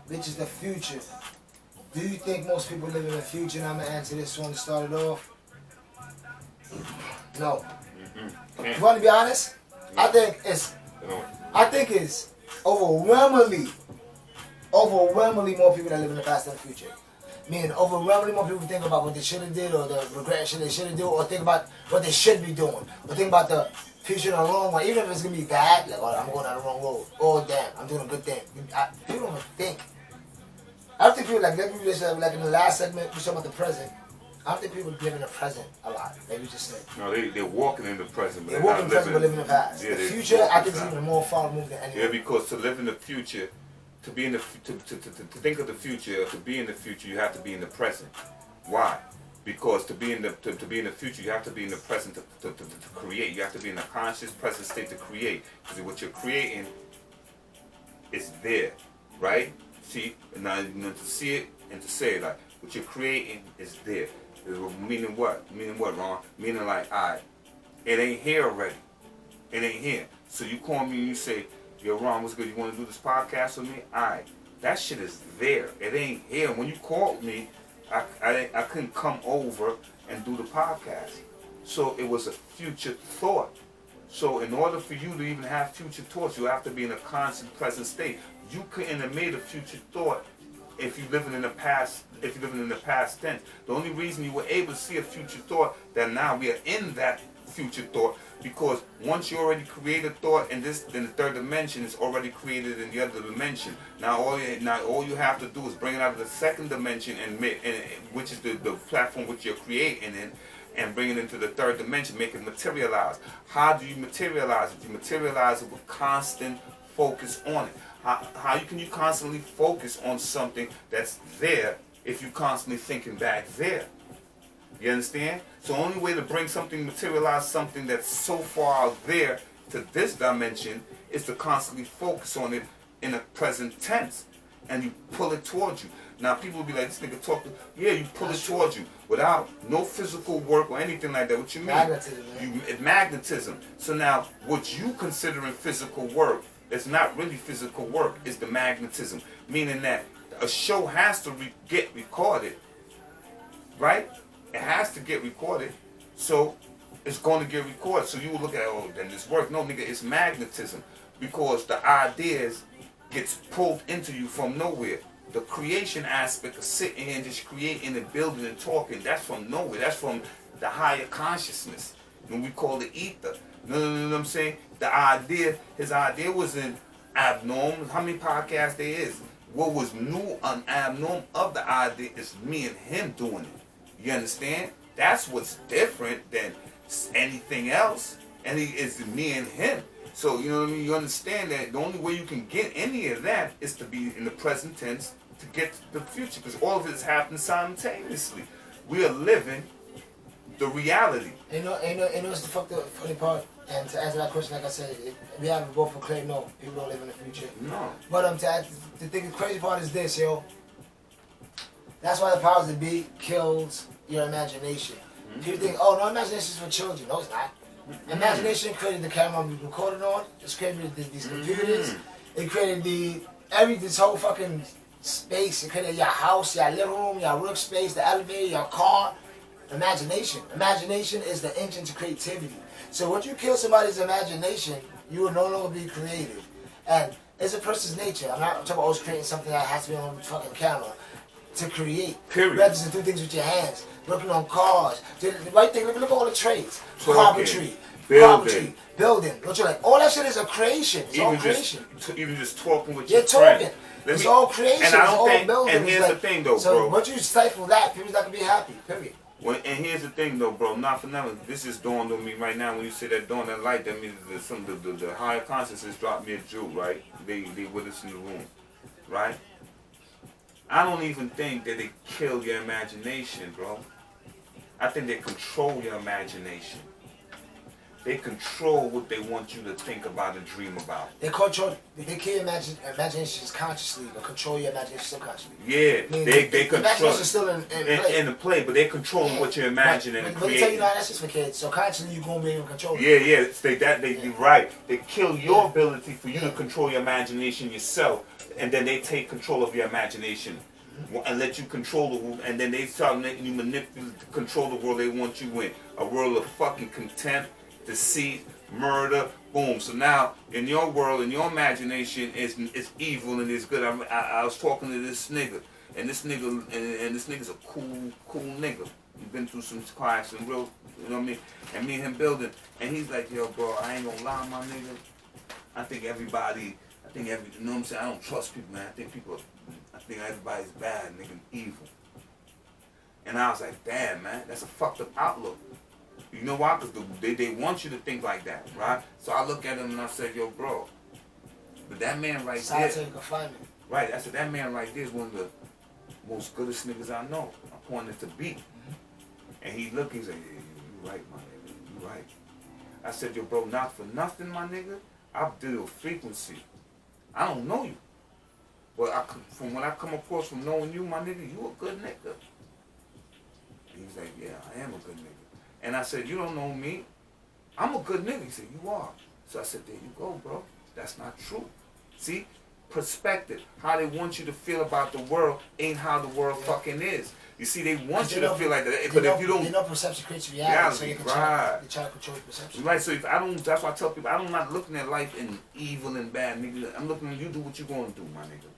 which is the future. Do you think most people live in the future? And I'm gonna answer this one to start it off. No. You want to be honest? I think it's overwhelmingly more people that live in the past than the future. Meaning overwhelmingly more people think about what they should have did or the regret shit they should have done, or think about what they should be doing, or think about the future in the wrong way. Even if it's gonna be bad, like, oh, I'm going down the wrong road. Oh damn, I'm doing a good thing. People don't think. I don't think people like in the last segment we talking about the present. I don't think people live in the present a lot. Maybe just say. No, they're walking in the present. But they're walking in the present but living in the past. Yeah, the future, I think, is even more far removed than anything. Yeah, because to live in the future, to be in the to think of the future, to be in the future, you have to be in the present. Why? Because to be in the future, you have to be in the present to create. You have to be in a conscious present state to create. Because what you're creating is there, right? See, and now to see it and to say it, like what you're creating is there. Meaning what? Meaning what, Ron? Meaning like, alright, it ain't here already. It ain't here. So you call me and you say, yo, Ron, what's good? You want to do this podcast with me? Alright, that shit is there. It ain't here. When you called me, I couldn't come over and do the podcast. So it was a future thought. So in order for you to even have future thoughts, you have to be in a constant present state. You couldn't have made a future thought if you're living in the past. If you're living in the past tense, the only reason you were able to see a future thought, that now we are in that future thought, because once you already created thought in the third dimension, it's already created in the other dimension. Now all you have to do is bring it out of the second dimension which is the platform which you're creating in, and bring it into the third dimension, make it materialize. How do you materialize it? You materialize it with constant focus on it. How can you constantly focus on something that's there if you're constantly thinking back there? You understand? So the only way to bring something, materialize something that's so far out there to this dimension is to constantly focus on it in a present tense. And you pull it towards you. Now people will be like, this nigga talking. Yeah, you pull it towards you without no physical work or anything like that. What you mean? Magnetism. Magnetism. So now what you considering physical work, it's not really physical work, it's the magnetism. Meaning that a show has to get recorded, right? It has to get recorded, so it's going to get recorded. So you will look at, oh, then this work. No, nigga, it's magnetism, because the ideas gets pulled into you from nowhere. The creation aspect of sitting here and just creating and building and talking, that's from nowhere. That's from the higher consciousness, and we call it ether. You know what I'm saying? His idea wasn't abnormal. How many podcasts there is? What was new and abnormal of the idea is me and him doing it. You understand? That's what's different than anything else. And it's me and him. So, you know what I mean? You understand that the only way you can get any of that is to be in the present tense to get to the future. Because all of it is happening simultaneously. We are living the reality. You know what's the funny part? And to answer that question, like I said, we haven't both proclaimed no, people don't live in the future. No. But the crazy part is this, yo. That's why the powers that be kills your imagination. Mm-hmm. People think, oh, no, imagination is for children. No, it's not. Mm-hmm. Imagination created the camera we recorded on. It's created these computers. Mm-hmm. It created this whole fucking space. It created your house, your living room, your workspace, the elevator, your car. Imagination. Imagination is the engine to creativity. So once you kill somebody's imagination, you will no longer be creative. And it's a person's nature. I'm not talking about always creating something that has to be on the fucking camera. To create. Period. You have to do things with your hands. Working on cars. The right thing, look at all the trades. Carpentry. Building. Don't you like? All that shit is a creation. It's all creation. Even just talking with your friend. It's all creation. And I don't it's all think, building. and here's the thing though, so bro. So once you stifle that, people's not gonna be happy. Period. And here's the thing though, bro, not for nothing. This is dawned on me right now. When you say that dawn, that light, that means that the higher consciousness dropped me a jewel, right? They with us in the room, right? I don't even think that they kill your imagination, bro. I think they control your imagination. They control what they want you to think about and dream about. They kill your imaginations consciously, but control your imagination subconsciously. Yeah, they control. Imagination is still in play. In the play, but they control what you're imagining and creating. But tell you now, that's just for kids. So consciously, you're gonna be able to control it. Yeah. You're right. They kill your ability for you to control your imagination yourself. and then they take control of your imagination and let you control the world, and then they start letting you manipulate, control the world they want you in. A world of fucking contempt, deceit, murder, boom. So now, in your world, in your imagination, it's evil and it's good. I was talking to this nigga, and this nigga's a cool nigga. He's been through some class and real, you know what I mean? And me and him building, and he's like, yo, bro, I ain't gonna lie, my nigga. I think you know what I'm saying? I don't trust people, man. I think everybody's bad, nigga, evil. And I was like, damn, man, that's a fucked up outlook. You know why? Because they want you to think like that, right? So I look at him and I said, yo, bro, but that man right there, confinement. Right, I said, that man right there is one of the most goodest niggas I know. I pointed to beat. And he looked, he's like, yeah, you right, my nigga, you right. I said, yo, bro, not for nothing, my nigga, I deal with frequency. I don't know you. But from when I come across from knowing you, my nigga, you a good nigga. And he's like, yeah, I am a good nigga. And I said, you don't know me. I'm a good nigga. He said, you are. So I said, there you go, bro. That's not true. See? Perspective. How they want you to feel about the world ain't how the world fucking is. You see, they want you to feel like that. But if you don't... You know perception creates reality. So you can try to control your perception. Right, so if I don't... That's why I tell people, I'm not looking at life in evil and bad, nigga. I'm looking at you do what you gonna do, my nigga.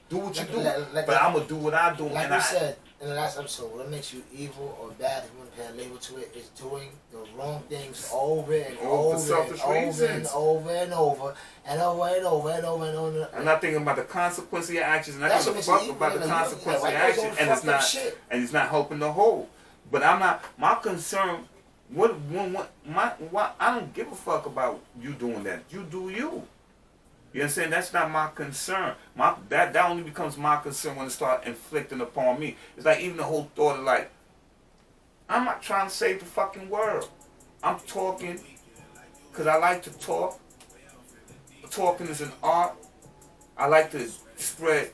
Do what you do. But I'm gonna do what I do. Like you said in the last episode, what makes you evil or bad, if you want to put a label to it, is doing the wrong things over and over and over and over and over and over and over and over and over. I'm not thinking about the consequence of your actions, and I give a fuck about the consequence of your actions, and it's not helping the whole. But I'm not. My concern. I don't give a fuck about you doing that. You do you. You understand? That's not my concern. That only becomes my concern when it starts inflicting upon me. It's like even the whole thought of like, I'm not trying to save the fucking world. I'm talking because I like to talk. Talking is an art. I like to spread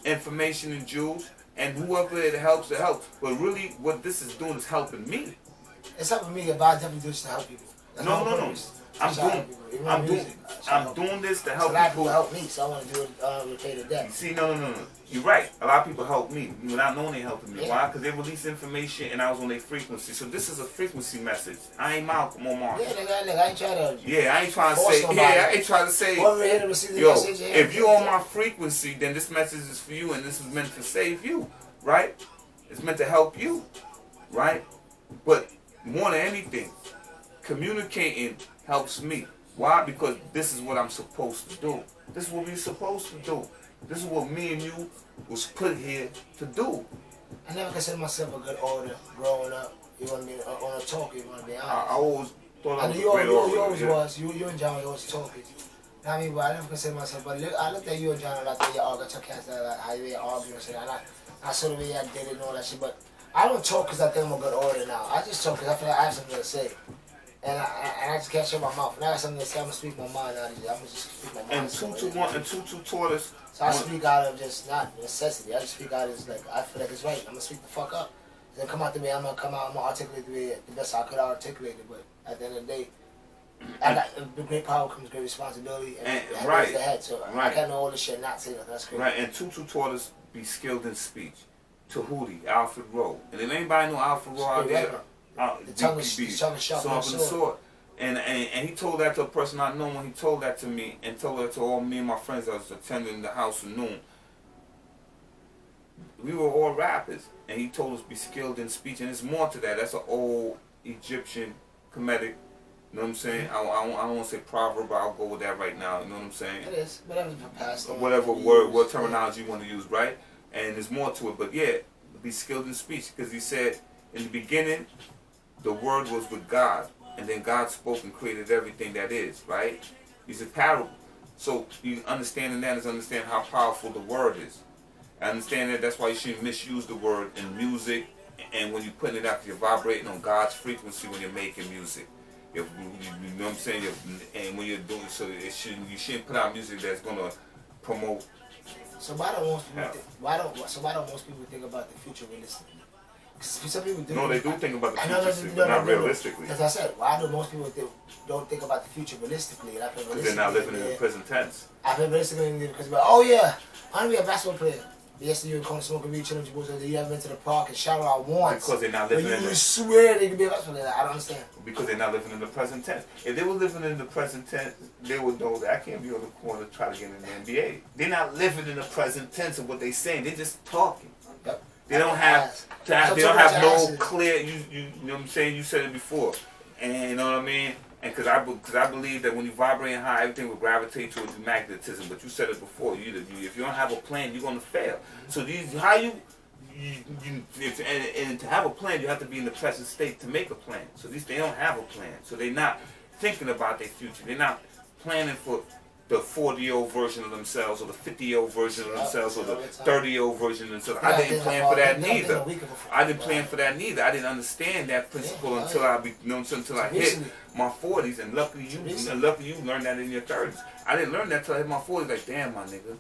information and jewels, and whoever it helps, it helps. But really, what this is doing is helping me. It's helping me, but I definitely do this to help people. No. I'm doing this to help people. A lot of people help me, so I want to do it repay the debt. See, no. You're right. A lot of people help me without knowing they helping me. Yeah. Why? Because they release information and I was on their frequency. So this is a frequency message. I ain't Malcolm or Mark. Yeah, nigga, I ain't trying to. Yeah, I ain't trying to say. Nobody. Yeah, I ain't trying to say. Here to receive the yo, message, if you on my frequency, then this message is for you, and this is meant to save you, right? It's meant to help you, right? But more than anything, communicating helps me. Why? Because this is what I'm supposed to do. This is what we're supposed to do. This is what me and you was put here to do. I never considered myself a good orator growing up. You want to be on a talk, you want to be honest. I always thought I was a great you orator. always was. You and John always talking. I mean, but I never considered myself. But I looked at you and John and I thought you argued, how you argue and shit. And I saw the way I did it and all that shit. But I don't talk because I think I'm a good orator now. I just talk because I feel like I have something to say. And I just can't shut my mouth. Now I have something to say. I'm going to speak my mind out of it. I'm going to just speak my mind. And Tutu taught us. So I speak out of just not necessity. I just speak out as like, I feel like it's right. I'm going to speak the fuck up. It's going to come out the way I'm going to come out. I'm going to articulate the way the best I could articulate it. But at the end of the day, with great power comes great responsibility. And right. The head. So I can't know all this shit and not say nothing. That's crazy. Right. And Tutu taught us be skilled in speech. Tahuti, Alfred Rowe. And if anybody know Alfred Rowe out there, the tongue is sharp. And he told that to a person I know when he told that to me, and told that to all me and my friends that was attending the house of noon. We were all rappers, and he told us be skilled in speech, and there's more to that. That's an old Egyptian comedic, you know what I'm saying? I don't want to say proverb, but I'll go with that right now, you know what I'm saying? It is, whatever past. Whatever word terminology you want to use, right? And there's more to it, but yeah, be skilled in speech, because he said, in the beginning, the word was with God, and then God spoke and created everything that is, right? He's a parable. So you understanding that is understanding how powerful the word is. I understand that. That's why you shouldn't misuse the word in music, and when you're putting it out, you're vibrating on God's frequency when you're making music. You know what I'm saying? And when you're doing so, you shouldn't put out music that's gonna promote. So why don't most people think about the future realistically? Some people do. No, they do think about the I know, future, but not realistically. As I said, why do most people don't think about the future realistically? Because they're not living in the present tense. I play realistically because, oh yeah, I want to be a basketball player. Yesterday you were calling smoking weed, chilling with your boys, you haven't been to the park and shout out once. Because they're not living in you swear they could be a basketball player. I don't understand. Because they're not living in the present tense. If they were living in the present tense, they would know that I can't be on the corner trying to get in the NBA. They're not living in the present tense of what they're saying. They're just talking. Yep. They don't have no clear. You know what I'm saying. You said it before, and you know what I mean. And because I believe that when you vibrate high, everything will gravitate towards magnetism. But you said it before. If you don't have a plan, you're gonna fail. So and to have a plan, you have to be in the present state to make a plan. So they don't have a plan. So they're not thinking about their future. They're not planning for the 40-year-old version of themselves, or the 50-year-old version of themselves, or the 30-year-old version of themselves. I didn't plan for that neither. I didn't plan for that neither. I didn't understand that principle until I hit my 40s, and luckily you learned that in your 30s. I didn't learn that until I hit my 40s. Like, damn, my nigga.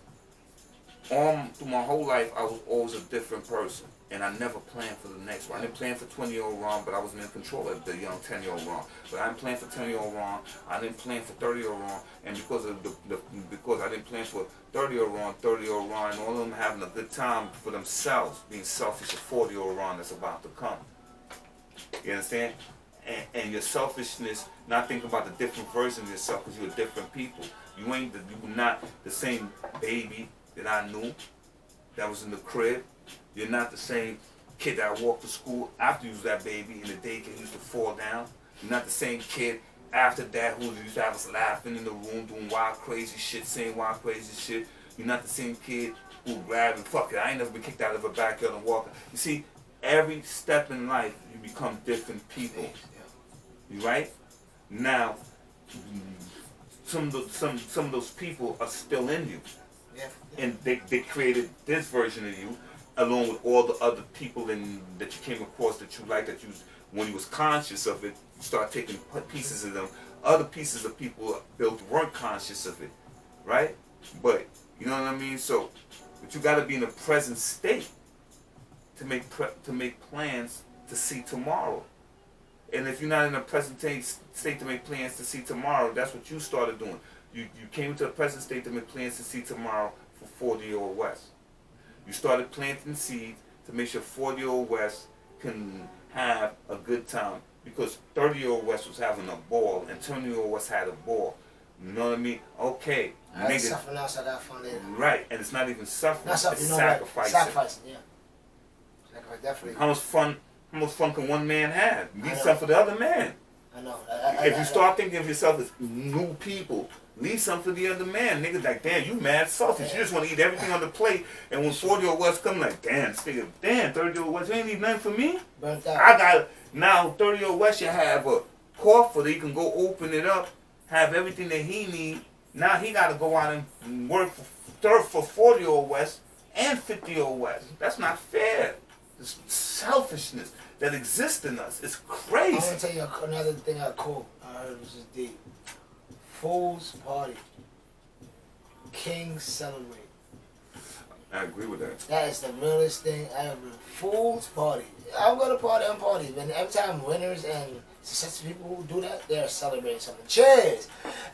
Through my whole life, I was always a different person, and I never planned for the next one. I didn't plan for 20-year-old Ron, but I wasn't in control of the young 10-year-old Ron. But I didn't plan for 10-year-old Ron. I didn't plan for 30-year-old Ron, and because I didn't plan for 30-year-old Ron, and all of them having a good time for themselves, being selfish, a 40-year-old Ron that's about to come. You understand? And your selfishness, not thinking about the different versions of yourself, because you're different people. You're not the same baby that I knew that was in the crib. You're not the same kid that walked to school after you was that baby in the daycare used to fall down. You're not the same kid after that who used to have us laughing in the room doing wild crazy shit, saying wild crazy shit. You're not the same kid who grabbed and fuck it, I ain't never been kicked out of a backyard and walking. You see, every step in life you become different people. You right? Now some of those people are still in you. And they created this version of you, along with all the other people that you came across that you liked, that you, when you was conscious of it, you start taking pieces of them. Other pieces of people weren't conscious of it, right? But, you know what I mean? So, but you got to be in a present state to make plans to see tomorrow. And if you're not in a present state to make plans to see tomorrow, that's what you started doing. You came to the present state to make plans to see tomorrow for 40-year-old West. You started planting seeds to make sure 40-year-old West can have a good time, because 30-year-old West was having a ball and 20-year-old West had a ball. You know what I mean? Okay. I had suffering now, so I got fun later. Right, and it's not even suffering. Not suffering, it's no, sacrificing. Sacrificing, yeah. Sacrifice, definitely. How much fun can one man have? Leave something for the other man. I know. If you start thinking of yourself as new people, leave something for the other man. Niggas like, damn, you mad selfish. You just want to eat everything on the plate. And when 40-year-old West come, like, damn, 30-year-old West, you ain't need nothing for me. Burnt out. I got, now 30-year-old West, you have a coffer that he can go open it up, have everything that he need. Now he got to go out and work for 40-year-old West and 50-year-old West. That's not fair. This selfishness that exists in us is crazy. I'm going to tell you another thing I heard was just deep. Fools party. Kings celebrate. I agree with that. That is the realest thing ever. Fools party. I'm going to party and party. But every time winners and successful people who do that, they're celebrating something. Cheers!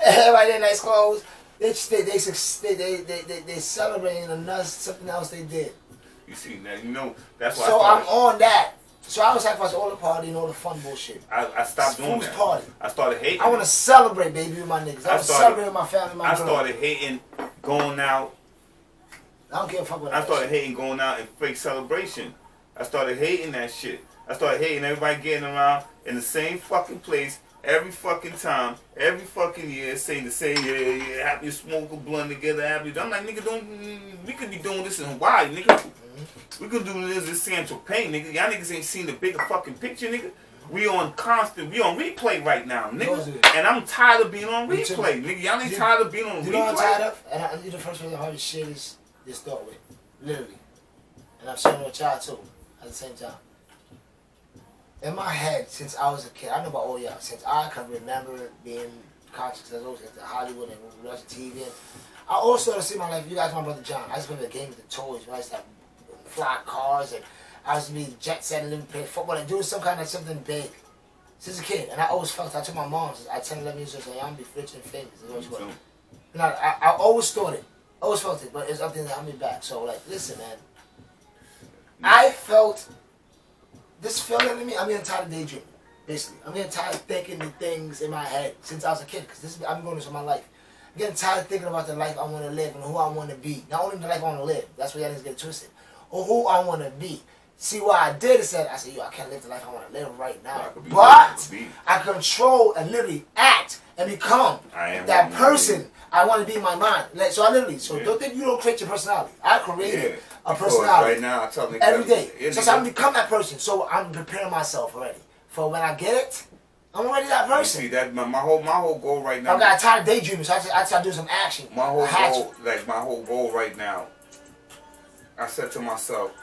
Everybody in nice clothes. They celebrating something else they did. You see, now you know that's why. So I'm on that. So I was sacrificing all the party and all the fun bullshit. I stopped doing that. Party. I started hating. I want to celebrate, baby, with my niggas. I want to celebrate with my family, my girl. I started hating going out. I don't give a fuck what I started hating going out and fake celebration. I started hating that shit. I started hating everybody getting around in the same fucking place every fucking time, every fucking year, saying the same, yeah, happy smoke a blunt together, happy. I'm like, nigga, we could be doing this in Hawaii, nigga. We could do this in San Tropez, nigga. Y'all niggas ain't seen the bigger fucking picture, nigga. We on replay right now, nigga. And I'm tired of being on replay, nigga. Y'all ain't tired of being on replay. You know what I'm tired of? And you're the first person to share this thought with, literally. And I'm sharing it with y'all too, at the same time. In my head, since I was a kid, I know about all y'all, since I can remember being conscious, I was always at Hollywood and watching TV. And I also see my life, you guys, my brother John, I just remember the game with the toys, when I used to have fly cars, and I was to be jet set, living, playing football, like doing some kind of something big. Since a kid, and I always felt. I told my mom at 10, 11 years old, I'm gonna be rich and famous. And I always thought it, always felt it, but it's something that held me back. So like, listen, man, I felt this feeling in me. I'm getting tired of daydreaming. Basically, I'm getting tired of thinking the things in my head since I was a kid. Because I've been going this all my life. I'm getting tired of thinking about the life I want to live and who I want to be. Not only the life I want to live. That's where y'all niggas get twisted. Or who I want to be. See, what I did is I said, yo, I can't live the life I want to live right now. But I control and literally act and become that person I want to be in my mind. Like, so I literally, don't think you don't create your personality. I created a personality right now, I tell me every day. So I'm become that person. So I'm preparing myself already. For when I get it, I'm already that person. You see, that my whole goal right now. I got tired of daydreaming, so I start doing some action. My whole goal right now, I said to myself,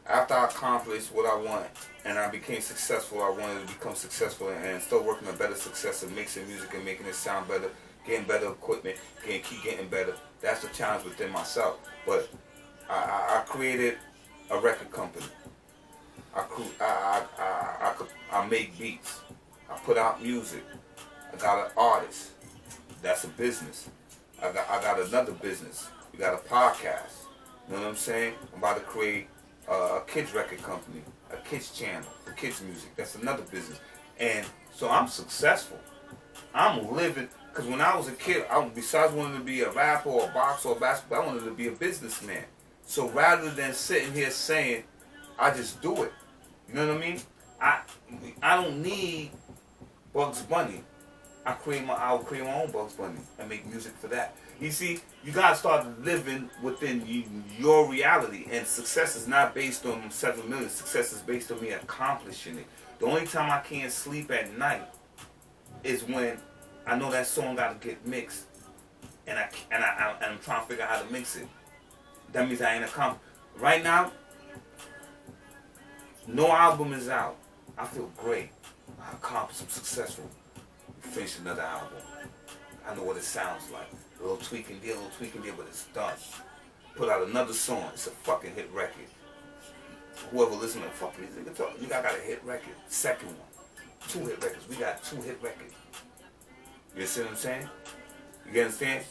after I accomplished what I want and I became successful, I wanted to become successful and still working on better success and mixing music and making it sound better, getting better equipment, keep getting better. That's the challenge within myself. But I created a record company. I make beats. I put out music. I got an artist. That's a business. I got another business. We got a podcast. You know what I'm saying? I'm about to create a kids record company, a kids channel, for kids music. That's another business. And so I'm successful. I'm living, because when I was a kid, besides wanting to be a rapper or a boxer or a basketball, I wanted to be a businessman. So rather than sitting here saying, I just do it. You know what I mean? I don't need Bugs Bunny. I'll create my own Bugs Bunny and make music for that. You see, you gotta start living within your reality, and success is not based on 7 million. Success is based on me accomplishing it. The only time I can't sleep at night is when I know that song gotta get mixed, and I'm trying to figure out how to mix it. That means I ain't accomplished. Right now, no album is out. I feel great. I accomplished. I'm successful. Finish another album. I know what it sounds like. A little tweaking deal, but it's done. Put out another song. It's a fucking hit record. Whoever listens to fucking music, you got a hit record. Second one. 2 hit records. We got 2 hit records. You see what I'm saying? You understand?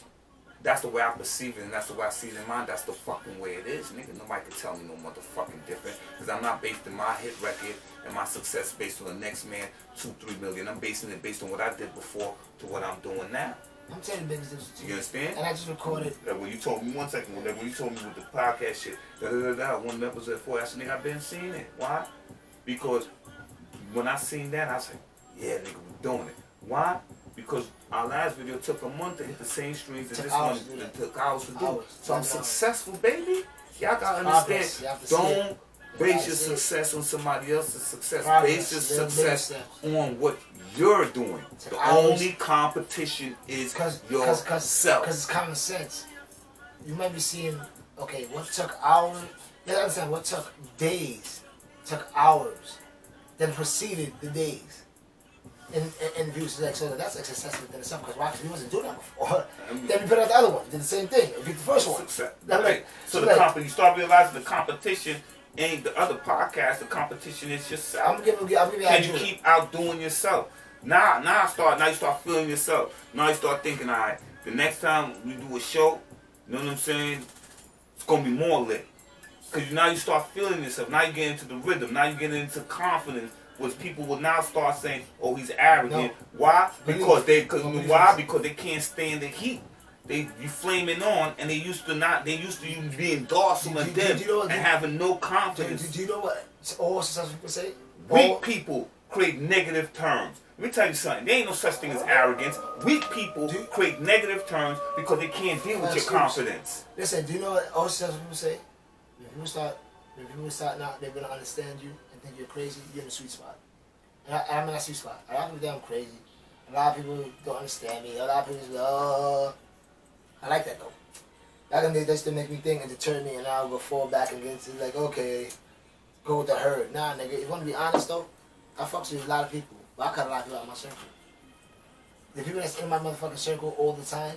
That's the way I perceive it, and that's the way I see it in mind. That's the fucking way it is, nigga. Nobody can tell me no motherfucking different. Because I'm not based in my hit record and my success based on the next man 2-3 million. I'm basing it based on what I did before to what I'm doing now. I'm telling you business difference too. You understand? And I just recorded. When you told me, one second, when you told me with the podcast shit, one episode 4, I said, nigga, I've been seeing it. Why? Because when I seen that, I was like, yeah, nigga, we're doing it. Why? Because our last video took a month to hit the same streams as this one. It took hours to do. So I'm successful, baby. Y'all gotta understand. Don't base your success on somebody else's success. Base your success on what you're doing. The only competition is yourself. Because it's common sense. You might be seeing, okay, what took hours, you gotta understand, what took days, took hours, then preceded the days. In views, like, so that's like success within itself. Because why? Because we wasn't doing that before. Then we put out the other one, did the same thing. We did the first one. Right. So the company, you start realizing the competition ain't the other podcast. The competition is yourself. I'm giving you. Can you keep outdoing yourself? Now you start feeling yourself. Now you start thinking, all right, the next time we do a show, you know what I'm saying? It's gonna be more lit. Because now you start feeling yourself. Now you get into the rhythm. Now you get into confidence. Which people will now start saying, "Oh, he's arrogant." No. Why? Because they can't stand the heat. You flaming on, and they used to you being docile and dim and having no confidence. Do you know what all successful people say? Weak people create negative terms. Let me tell you something. There ain't no such thing as arrogance. Weak people create negative terms because they can't deal with your confidence. Listen, do you know what all successful people say? When people start not, they're gonna understand you. Think you're crazy, you're in the sweet spot. And I'm in that sweet spot. A lot of people think I'm crazy. A lot of people don't understand me. A lot of people say, oh. I like that though. That just to make me think and deter me, and I'll go fall back and get into like, okay, go with the herd. Nah, nigga, if you want to be honest though, I fucks with a lot of people, but I cut a lot of people out of my circle. The people that's in my motherfucking circle all the time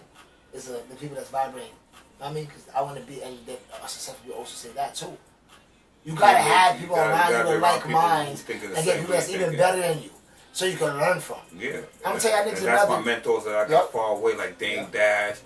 is the people that's vibrating. You know what I mean? Because I want to be, and a successful people also say that too. You gotta have people gotta around you be with around like people minds thinking the and get same people way that's even thinking. better than you, so you can learn from. Yeah. I'm gonna tell y'all niggas and that's another. my mentors that I got Yep. far away, like Dame Dash.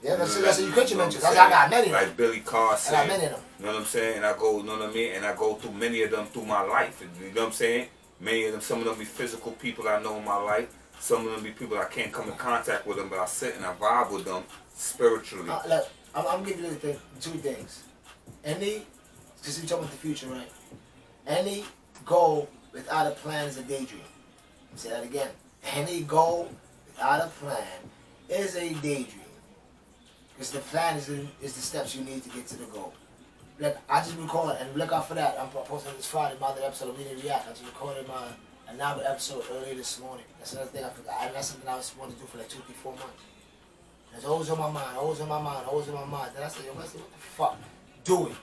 Yeah, that's you you quit your know mentors. what I'm I got saying? many of them. Like Billy Carson. I got many of them. You know what I'm saying? And I go, you know what I mean? And I go through many of them through my life. You know what I'm saying? Many of them, some of them be physical people I know in my life. Some of them be people I can't come in contact with them, but I sit and I vibe with them spiritually. Look, I'm gonna give you two things. Because you're talking about the future, right? Any goal without a plan is a daydream. I'll say that again. Any goal without a plan is a daydream. Because the plan is the steps you need to get to the goal. Like, I just recorded, and look out for that. I'm posting this Friday, my other episode of We Didn't React. I just recorded another episode earlier this morning. That's another thing I forgot. That's something I was wanting to do for like 2, 3, 4 months. It's always on my mind, always on my mind, always on my mind. Then I said, yo, Wesley, what the fuck? Do it.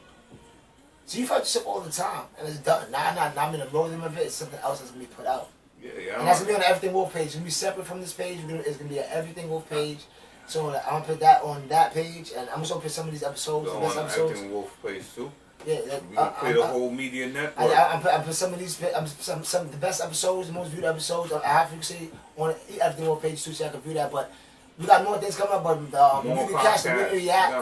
So you fight yourself all the time, and it's done. Now I'm in the rolling of it. It's something else that's going to be put out. Yeah. And that's going to be on the Everything Wolf page. It's going to be separate from this page. It's going to be an Everything Wolf page. So I'm going to put that on that page, and I'm just going to put some of these episodes, the best episodes. Everything Wolf page too. Yeah, We're going to play the whole media network. I put some of these, some of the best episodes, the most viewed episodes on Advocacy on Everything Wolf page too, so I can view that. But we got more things coming up, but you can catch the We React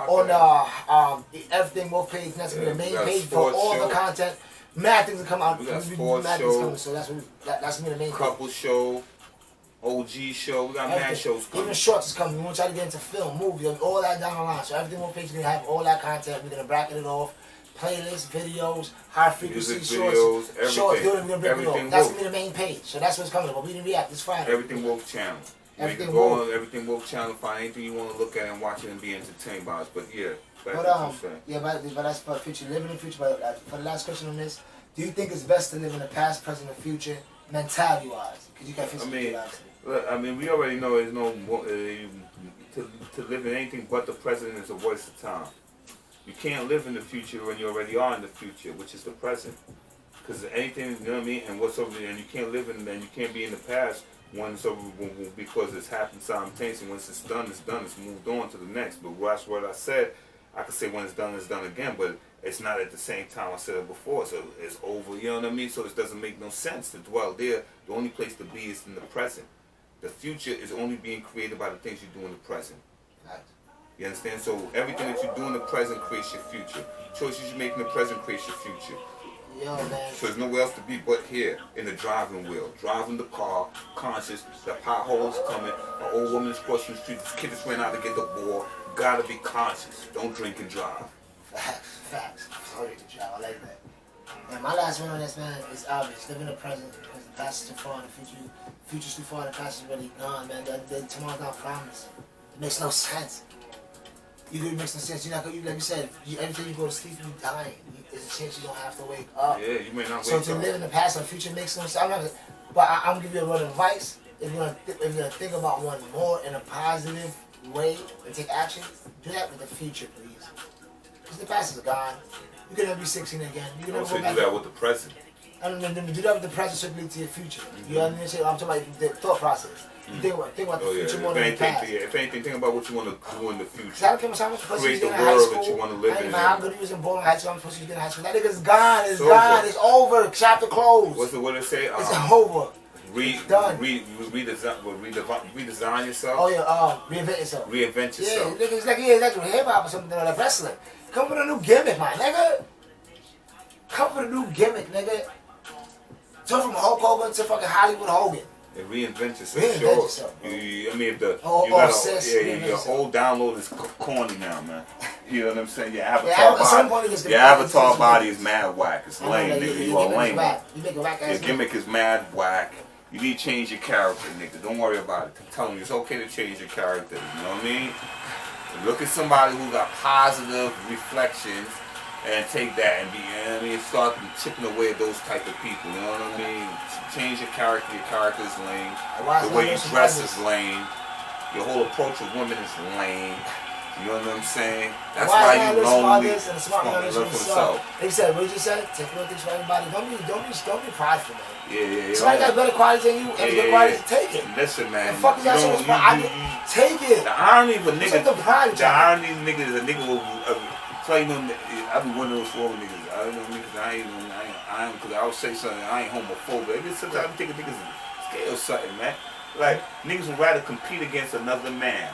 on the Everything Wolf page. And that's gonna be the main page for all the content. Mad things will come out. We got sports show, so that's gonna be the main couple thing. show, OG show. We got mad shows coming. Even shorts is coming. We want to try to get into film, movies, all that down the line. So Everything Wolf page is gonna have all that content. We're gonna bracket it off. Playlists, videos, high frequency music shorts, videos, everything. Shorts, we're gonna break it off. Everything That's Wolf. gonna be the main page. So that's what's coming up. But We Didn't React this Friday. Everything Wolf channel. Everything You can go Wolf. on Everything Wolf channel, find anything you want to look at and watch it and be entertained by us. But yeah, back But to what you saying. yeah, but that's for the future. Living in the future. But for the last question on this, do you think it's best to live in the past, present, and future, mentality-wise? Because you got physically. Look, I mean, we already know there's no to live in anything but the present is a waste of time. You can't live in the future when you already are in the future, which is the present. Because anything, you know what I mean, and what's over there, and you can't live in, and you can't be in the past when it's over, because it's happened simultaneously. Once it's done, it's done. It's moved on to the next. But that's what I said. I could say when it's done again, but it's not at the same time I said it before. So it's over, you know what I mean? So it doesn't make no sense to dwell there. The only place to be is in the present. The future is only being created by the things you do in the present. You understand? So everything that you do in the present creates your future. Choices you make in the present creates your future. Yo, man. So there's nowhere else to be but here in the driving wheel. Driving the car, conscious, the potholes coming, an old woman is crossing the street, this kid just ran out to get the ball. You gotta be conscious. Don't drink and drive. Facts. Sorry to drive. I like that. And my last one on this, man, is obvious. Live in the present because the past is too far, the future's too far, the past is really gone, man. Tomorrow's not promised. It makes no sense. It makes no sense. You're not gonna, like you said, every time you go to sleep, you're dying. There's a chance you don't have to wake up. Yeah, you may not wake so up. to live in the past and the future makes no sense. But I'm gonna give you a word of advice. If you're gonna think about one more in a positive way and take action, do that with the future, please. Because the past is gone. You can never be 16 again. You can never Also go back. do that with the present. And then do that with the present, so lead to your future. You know what I mean? I'm talking about the thought process. You think about the future more than the past. If anything, think about what you want to do in the future. I don't care how much pussy you Create get the in high world school. that you want to live I don't in. know how good you was in bowling high school, how much pussy you get in high school. That nigga's gone. It's It's gone. over. It's over. Chapter closed. What it say? It's over. Done. Redesign yourself. Oh yeah, reinvent yourself. Reinvent yourself. Yeah, it's like hip hop or something like wrestling. Come with a new gimmick, my nigga. Come with a new gimmick, nigga. Turn from Hulk Hogan to fucking Hollywood Hogan. And reinvent yourself. Reinvent Sure. yourself, bro. I mean, if the sis, your whole download is corny now, man. You know what I'm saying? Your at avatar some point body, it's your avatar body is mad whack. It's lame, nigga. You are lame. You make a whack ass. Your gimmick is mad whack. You need to change your character, nigga. Don't worry about it. Tell them it's okay to change your character. You know what I mean? Look at somebody who got positive reflections and take that and be, you know what I mean? Start chipping away at those type of people. You know what I mean? Change your character. Your character is lame. The way you dress is lame. Your whole approach with women is lame. You know what I'm saying? That's why you lonely. And the smart man Look for himself. They said, what did you say? Take little things for everybody. Don't be prideful, man. Yeah. Somebody got better qualities than you and good qualities, take it. Listen, man. And fuck is that so much pride? Take it. The irony of a nigga. The irony of a nigga is a nigga will like, you know, I be one of those forward niggas. I don't know niggas. Because I would say something. I ain't homophobic. It's sometimes I think niggas scared or something, man. Like niggas would rather compete against another man.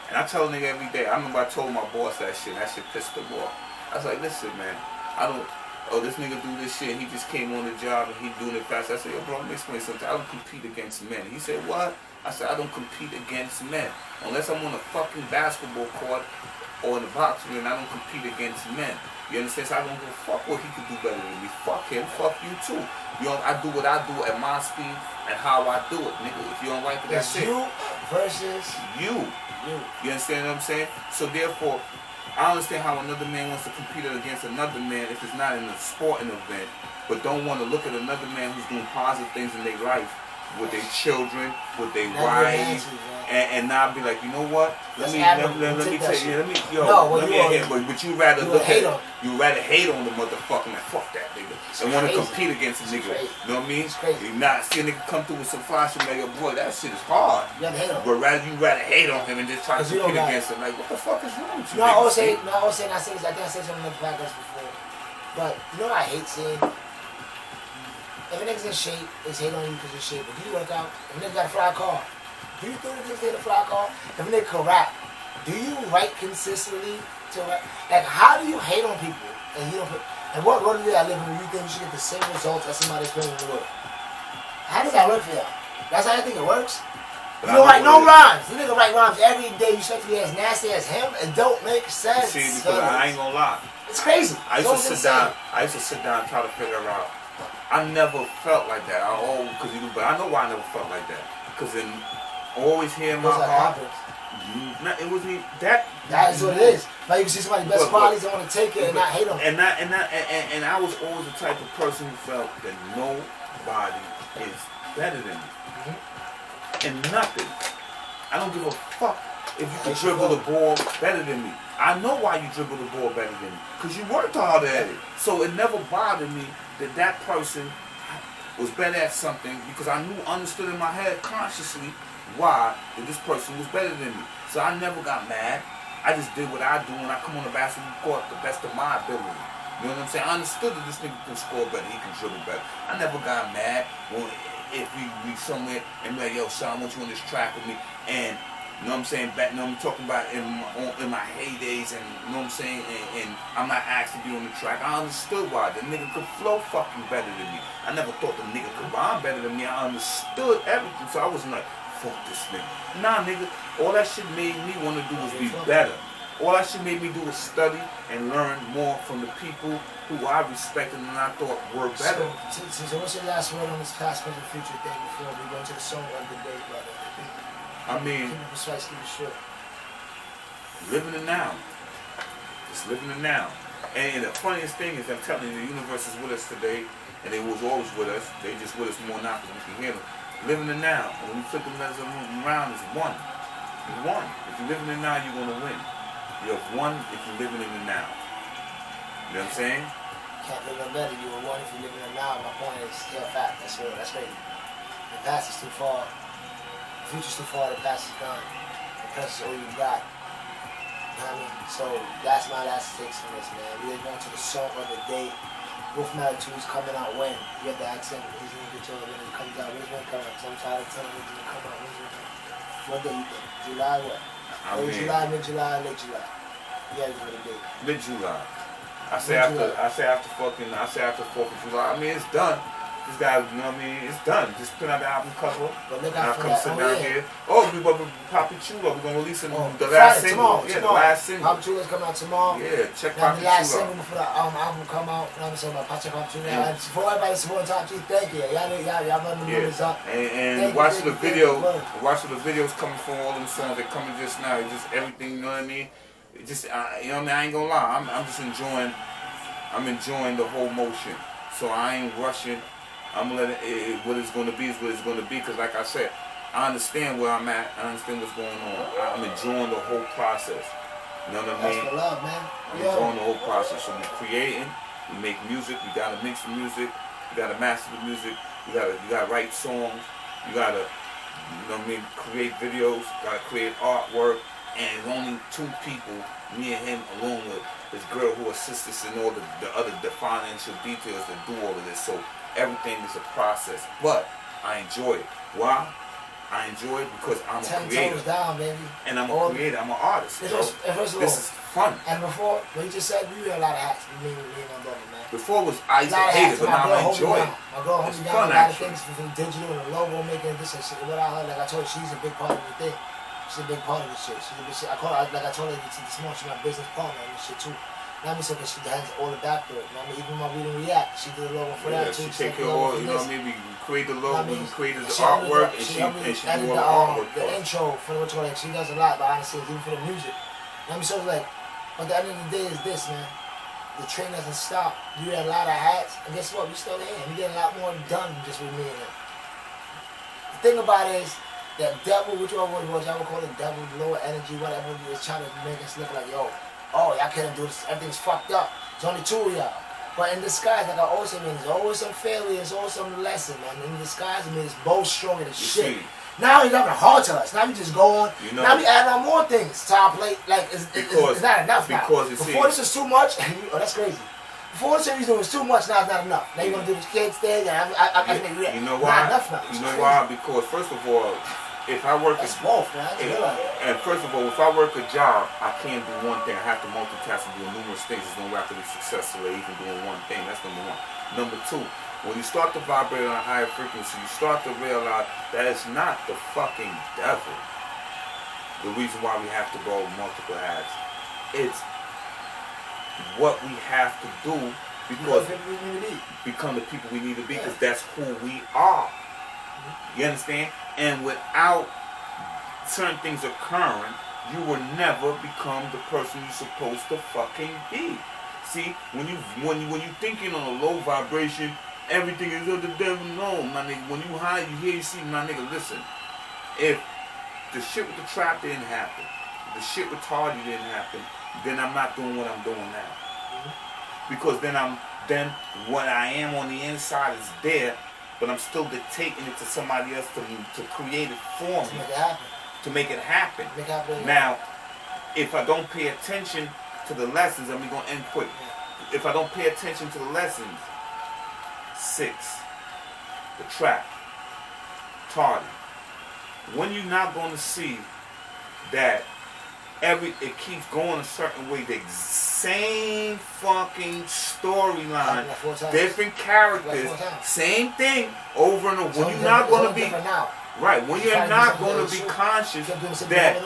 And I tell a nigga every day. I remember I told my boss that shit. And that shit pissed him off. I was like, listen, man. I don't. Oh, this nigga do this shit. He just came on the job and he doing it fast. I said, yo, bro, let me explain something. I don't compete against men. He said, what? I said, I don't compete against men. Unless I'm on a fucking basketball court or in the boxing ring, I don't compete against men. You understand? So I don't give a fuck what he could do better than me. Fuck him. Fuck you too. You know, I do what I do at my speed and how I do it, nigga. If you don't like it, that's it. You versus you. You understand what I'm saying? So therefore, I understand how another man wants to compete against another man if it's not in a sporting event, but don't want to look at another man who's doing positive things in their life with their children, with their wives, and now be like, you know what? Let me tell you, but you rather look at it, you rather hate on the motherfucker and fuck that nigga, and want to compete against a nigga. You know what I mean? You not see a nigga come through with some flash and like, boy, that shit is hard. But you rather hate on him and just try to compete against him. Like, what the fuck is wrong with you? I always say, I think I said something in the podcast before, but you know what I hate saying? If a nigga's in shape, it's hate on you because you're in shape. But do you work out? If a nigga got a fly car, do you think niggas get a fly car? If a nigga can rap, do you write consistently to rap? Like, how do you hate on people and you don't put, and what road do you live in where you think you should get the same results as somebody that's playing in the world? How does that work for y'all? That's how I think it works? You don't write no rhymes. The nigga write rhymes every day. You expect to be as nasty as him? It don't make sense. See, because I ain't gonna lie. It's crazy. I used to sit down and try to figure out. I never felt like that. But I know why I never felt like that. Because in always hearing my heart, it wasn't that. That is what it is. Like you can see somebody's best qualities and want to take it and not hate them. And I was always the type of person who felt that nobody is better than me. And nothing. I don't give a fuck if you can dribble the ball better than me. I know why you dribble the ball better than me. Because you worked hard at it. So it never bothered me that person was better at something because I understood in my head consciously why that this person was better than me. So I never got mad. I just did what I do when I come on the basketball court the best of my ability. You know what I'm saying? I understood that this nigga can score better, he can dribble better. I never got mad if we be somewhere and be like, yo, son, I want you on this track with me. And you know what I'm saying? Back, you know what I'm talking about in my heydays, and you know what I'm saying? And I'm not asked to be on the track. I understood why. The nigga could flow fucking better than me. I never thought the nigga could rhyme better than me. I understood everything. So I wasn't like, fuck this nigga. Nah, nigga. All that shit made me want to do was be better. All that shit made me do was study and learn more from the people who I respected and I thought were better. So what's your last word on this past, present, future thing before we go into the song of the day, brother? I mean, keep it precise, keep it short. Living it now. Just living it now. And the funniest thing is, I'm telling you, the universe is with us today, and it was always with us. They just with us more now because we can hear them. Living it now. And when you flip the letters around, it's one. You won. If you're living it now, you're gonna win. You have won if you're living in the now. You know what I'm saying? Can't live no better. You will won if you're living in the now. My point is still fact. That's real. That's great. The past is too far. The future's too far. The past is gone. The present is all you got. You know what I mean? So that's my last takes on this, man. We are going to the song of the day. Wolf Matter 2 is coming out when? You have to ask him. He's going to get told when it comes out. When's it coming out? Because I'm tired of telling him it's going to come out. When's it coming out? What day you think? July what? Early July, mid-July, late July? Yeah, it's going to be. Mid-July. I say after 4th of July. I mean, it's done. This guy, you know what I mean? It's done. Just put out the album cover. But look out for that. Sit down here. Oh, we about to Papi Chulo. We're gonna release the last single. Tomorrow. The last single. Papi Chulo's coming out tomorrow. Yeah, check The Papi Chulo. last single before the album come out. You know what I'm saying? Papi Chulo. And for everybody supporting Top G, thank you. Y'all run the numbers up. And watch the video. Watch the videos coming from all them songs that coming just now. It's just everything. You know what I mean? It just you know what I mean? I ain't gonna lie. I'm just enjoying. I'm enjoying the whole motion. So I ain't rushing. I'm gonna let it, what it's gonna be is what it's gonna be, because like I said, I understand where I'm at, I understand what's going on. I'm enjoying the whole process. You know what I mean? That's for love, man. I'm enjoying the whole process. So we're creating, we make music, we gotta mix the music, you gotta master the music, you gotta write songs, you gotta, you know what I mean, create videos, you gotta create artwork, and only 2 people, me and him, along with this girl who assists us in all the financial details that do all of this. So everything is a process, but I enjoy it. Why? I enjoy it because I'm a 10 creator. toes down, baby. And I'm a creator. I'm an artist. First of all, this is fun. And before, when you just said we wear a lot of hats, me and my brother, man. Before was I used to hate it, but now I enjoy it. My girl holds me down a lot of things from digital and logo making, this and shit. What I heard, like I told her, she's a big part of the thing. She's a big part of this shit. She's a big shit. I call her, like I told her this morning, she's my business partner and this shit too. Now me so because she has all the back to it. Now me even when we didn't react, she did a logo for that too. She take care of all, you know what I mean? We create the logo, we created the artwork, and she do all the artwork. The intro for what you call it, she does a lot behind the scenes, even for the music. Now me so it's like, but the end of the day is this, man. The train doesn't stop. You had a lot of hats, and guess what? We still here. We getting a lot more done just with me and him. The thing about it is that devil, which y'all would call it devil, lower energy, whatever, is trying to make us look like, yo, oh, y'all can't do this. Everything's fucked up. There's only 2 of y'all. But in disguise, like I always say, man, there's always some failure, there's always some lesson, man. In disguise, I mean, it's both stronger than shit. Now he's having a hard to us. Now we just go on. You know, now we add on more things to our plate. Like, it's not enough now. Before this is too much, oh, that's crazy. Before this series was too much, now it's not enough. Now you're going to do this kids thing, and you know why? Not enough now. You know why? Because, first of all, if I work and first of all, if I work a job, I can't do one thing. I have to multitask and do numerous things. It's no way I can be successful at even doing one thing. That's number 1. Number 2, when you start to vibrate on a higher frequency, you start to realize that it's not the fucking devil. The reason why we have to go multiple hats. It's what we have to do because become the people we need to be, because that's who we are. You understand? And without certain things occurring, you will never become the person you're supposed to fucking be. See, when you thinking on a low vibration, everything is of the devil. No, my nigga. When you high, you hear, you see, my nigga. Listen, if the shit with the trap didn't happen, the shit with Tardy didn't happen, then I'm not doing what I'm doing now. Because then what I am on the inside is there. But I'm still dictating it to somebody else to create it for me. To make it happen. Now, if I don't pay attention to the lessons, and we're going to end quick. If I don't pay attention to the lessons, 6, the trap, Tardy. When you're not going to see that it keeps going a certain way, the same fucking storyline, different characters, same thing over and over. When you're not going to be right, when you're not going to be conscious that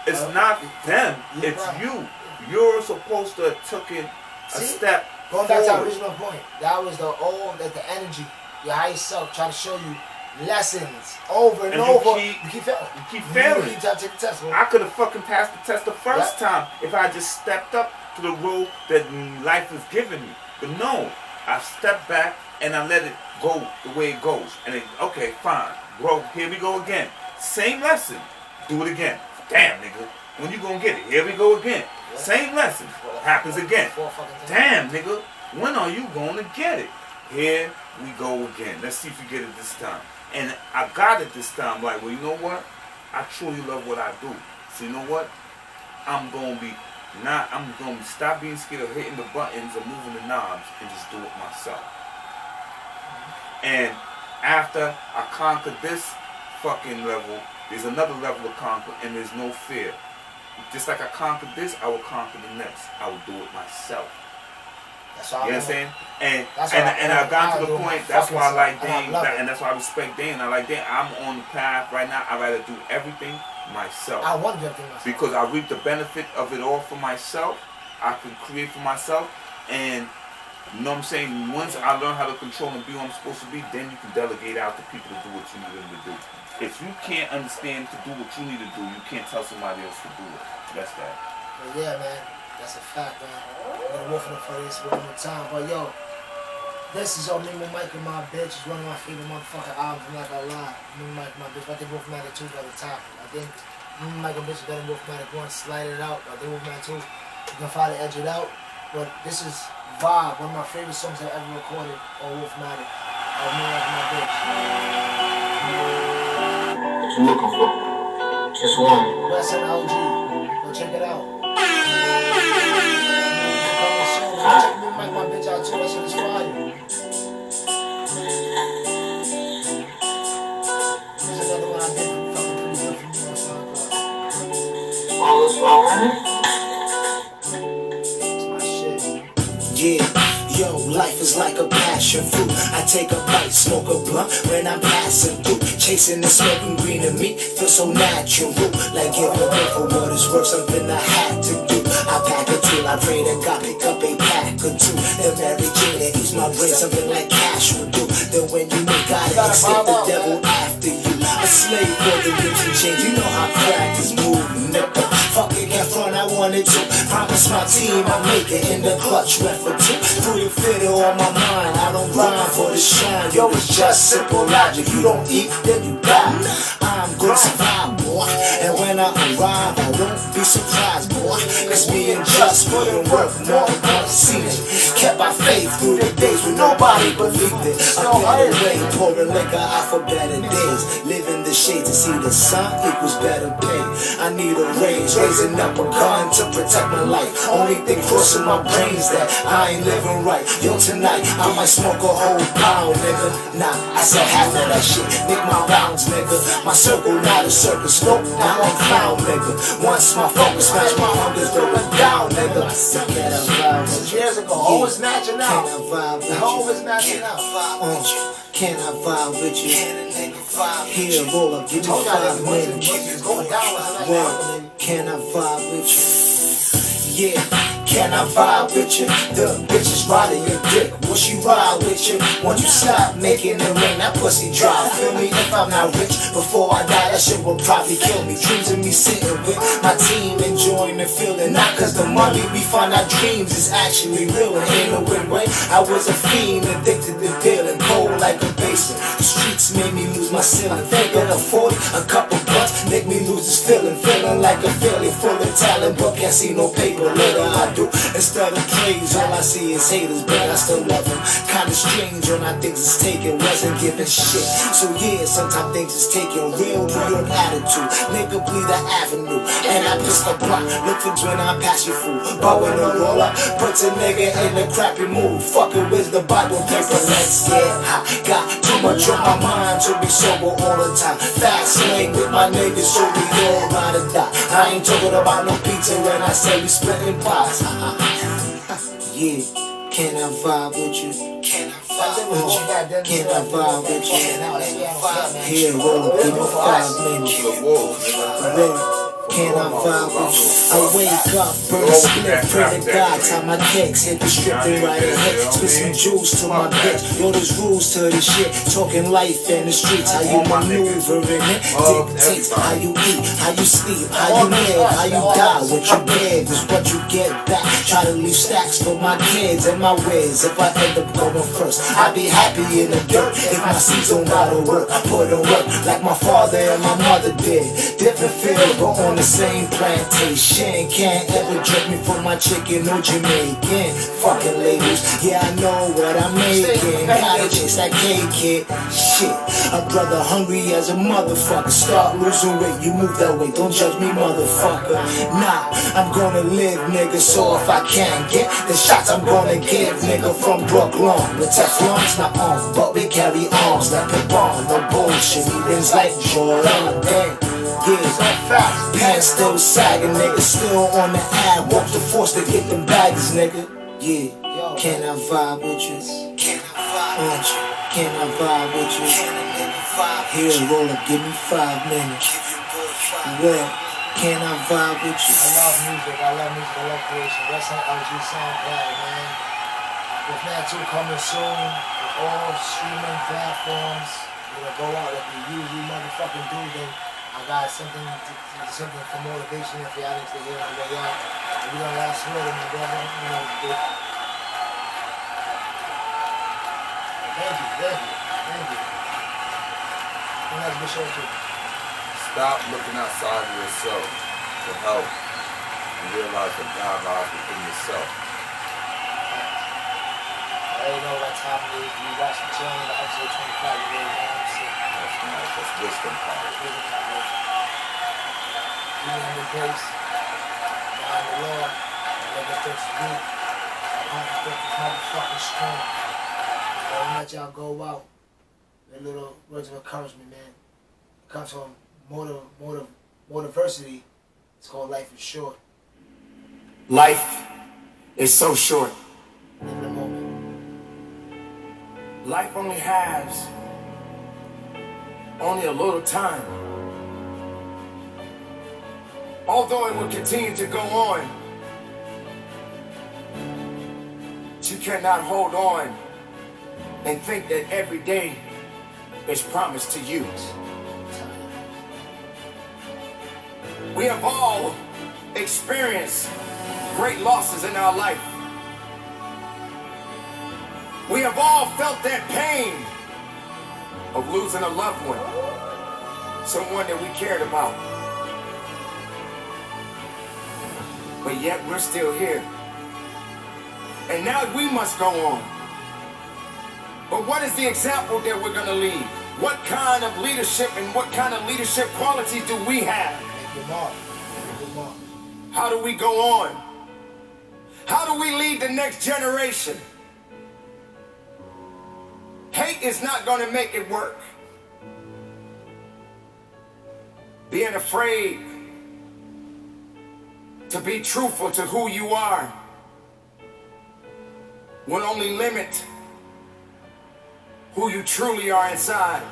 it's not them, it's you. You're supposed to have taken a step going back to our original point. That was the energy, your higher self trying to show you lessons over and over. You keep failing. You keep taking the test, I could have fucking passed the test the first time if I just stepped up to the role that life has given me. But no, I stepped back and I let it go the way it goes. And then, okay, fine, bro, here we go again. Same lesson. Do it again. Damn, nigga. When you gonna get it? Here we go again. Same lesson. Happens again. Damn, nigga. When are you gonna get it? Here we go again. Let's see if you get it this time. And I got it this time. Like, well, you know what? I truly love what I do. So you know what? I'm gonna stop being scared of hitting the buttons or moving the knobs and just do it myself. And after I conquer this fucking level, there's another level to conquer, and there's no fear. Just like I conquered this, I will conquer the next. I will do it myself. You know what I'm saying? And I've gotten to the point, that's why I like Dane, and that's why I respect Dane. I like Dane. I'm on the path right now. I'd rather do everything myself. I want to do everything myself. Because I reap the benefit of it all for myself. I can create for myself. And you know what I'm saying? Once I learn how to control and be what I'm supposed to be, then you can delegate out to people to do what you need them to do. If you can't understand to do what you need to do, you can't tell somebody else to do it. That's that. But yeah, man. That's a fact, man. I'm gonna work for this one more time. But yo, this is on Mimo Mike and My Bitch. It's one of my favorite motherfucking albums. I'm not gonna lie. Mimo Mike and My Bitch. I think Wolfmatic 2 is at the top. I think Mimo Mike and Bitch is better than Wolfmatic 1. Slide it out. I think Wolfmatic 2, you can finally edge it out. But this is Vibe, one of my favorite songs I've ever recorded on Wolfmatic. Mimo Mike and My Bitch. What you looking for? Just one. West and LG. Go check it out. Check me and my bitch out too. That shit is fire. There's another one I did fucking pretty good for me on SoundCloud. All is well, honey. It's my shit. Yeah, yo, life is like a passion fruit. I take a bite, smoke a blunt when I'm passing through. Chasing the smoking green of me, feel so natural. Like giving for what it's worth, something I had to do. I pack a tool, I pray to God, pick up a pack or two. The Mary Jane that eats my brain, something like cash would do. Then when you make God escape the devil after you. A slave for the rich and change, you know how crack is moving, nigga. Fuck it, get front, I wanted to. Promise my team I make it in the clutch, ref for two. Put it fiddle on my mind, I don't grind for the shine. Yo, it's just simple logic, you don't eat, then you die. I'm gonna survive, boy. And when I arrive, I won't be surprised, boy. Cause me and Juss put in work more than I've seen it. Kept my faith through the days when nobody believed it. A better way, pouring liquor out for better days. Living the shade to see the sun equals better pay. I need a raise, raising up a gun to protect my life. Only thing crossing my brains that I ain't living right. Yo, tonight I might smoke a whole pound, nigga. Nah, I said half of that shit. Nick my rounds, nigga. My circle not a circus, nope, now I'm clown, nigga. Once my focus smash, my hunger's going down, nigga. Can I vibe with you? Years ago, always matching out. Can I vibe with you? Always matching out. Can I vibe with you? Here, roll up, give me Told y'all 5 that minutes. it's going down. Well, can I vibe with you? Yeah, can I vibe with you? The bitch is riding your dick. Will she ride with you? Once you stop making it rain, that pussy dry. Feel me if I'm not rich. Before I die, that shit will probably kill me. Dreams of me sitting with my team, enjoying the feeling. Not cause the money we find our dreams is actually real. And ain't no win-win. I was a fiend, addicted to dealing, cold like a basement. The streets made me lose my ceiling. Think of the 40, a couple bucks make me lose this feeling. Feeling like a fairly full of talent, but can't see no paper. Little I do, instead of praise, all I see is haters, but I still love them. Kinda strange when I think it's taken, wasn't giving shit. So yeah, sometimes things is taking real New York attitude. Nigga bleed the avenue, and I piss the block. Look for when I pass you through. But when the roller puts a nigga in a crappy mood, fucking with the Bible paper, let's get high. Got too much on my mind to be sober all the time. Fast lane with my niggas, so we all ride or die. I ain't talking about no pizza when I say we splitting pies. Yeah, can I vibe with you? Can I vibe with you? Can I vibe with you? Here, roll up, give me 5 minutes. Can I vibe with you? I wake up, burn a split, pray to God, tie my kicks, hit the strip and right ahead. Spit some juice to my bitch. Yo, there's rules to this shit. Talking life in the streets, how you maneuver in it. Dictates how you eat, how you sleep, how you live, how you die. What you give is what you get back. Try to leave stacks for my kids and my ways. If I end up going first, I'd be happy in the dirt. If my seeds don't gotta work, I put in work like my father and my mother did. Different field, but on the same plantation. Can't ever drink me for my chicken or Jamaican. Fucking labels, yeah, I know what I'm making. Gotta chase that cake, kid. Shit, a brother hungry as a motherfucker. Start losing weight, you move that way. Don't judge me, motherfucker. Nah, I'm gonna live, nigga. So if I can't get the shots, I'm gonna give, nigga. From Brooklyn, the Teflon's not on, but we carry arms like a bomb. No bullshit, he wins like Jordan. Damn. Yeah, pants still sagging, nigga. Still on the ad, walk the force to get them bags, nigga. Yeah, can I vibe with you? Can I vibe with you? Can I vibe with you? Here, roll up, give me 5 minutes. Well, can I vibe with you? I love music, I love creation. That's on LG SoundCloud, man. With that too coming soon, with all streaming platforms. We're gonna go out like we usually motherfucking do, then I got something for motivation if y'all need to hear on the way out. We're gonna last word, my brother. You know, thank you. And that's the show too. Stop looking outside of yourself for help and realize that God lies within yourself. I already know what time it is. You watch the channel, the episode 25, you already know what I'm saying. That's nice. That's wisdom power. in the grace, behind the law, and let us just weak. Our strength is motherfucking strong. So I'll let y'all go out with little words of encouragement, man. It comes from motiversity. It's called Life is Short. Life is so short. Live in the moment. Life only has only a little time. Although it will continue to go on, you cannot hold on and think that every day is promised to you. We have all experienced great losses in our life. We have all felt that pain of losing a loved one, someone that we cared about. But yet we're still here. And now we must go on. But what is the example that we're going to lead? What kind of leadership and what kind of leadership qualities do we have? Make your mark. Make your mark. How do we go on? How do we lead the next generation? Hate is not going to make it work. Being afraid to be truthful to who you are will only limit who you truly are inside.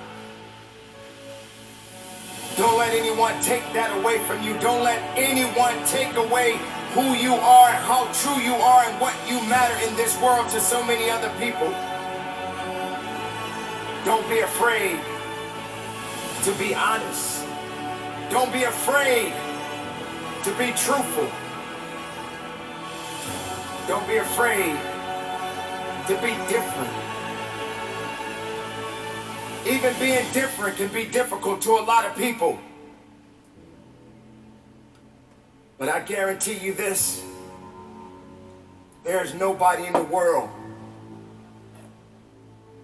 Don't let anyone take that away from you. Don't let anyone take away who you are, how true you are, and what you matter in this world to so many other people. Don't be afraid to be honest. Don't be afraid to be truthful. Don't be afraid to be different. Even being different can be difficult to a lot of people. But I guarantee you this, there's nobody in the world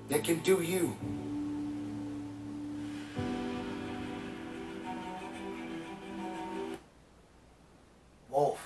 that can do you. Wolf.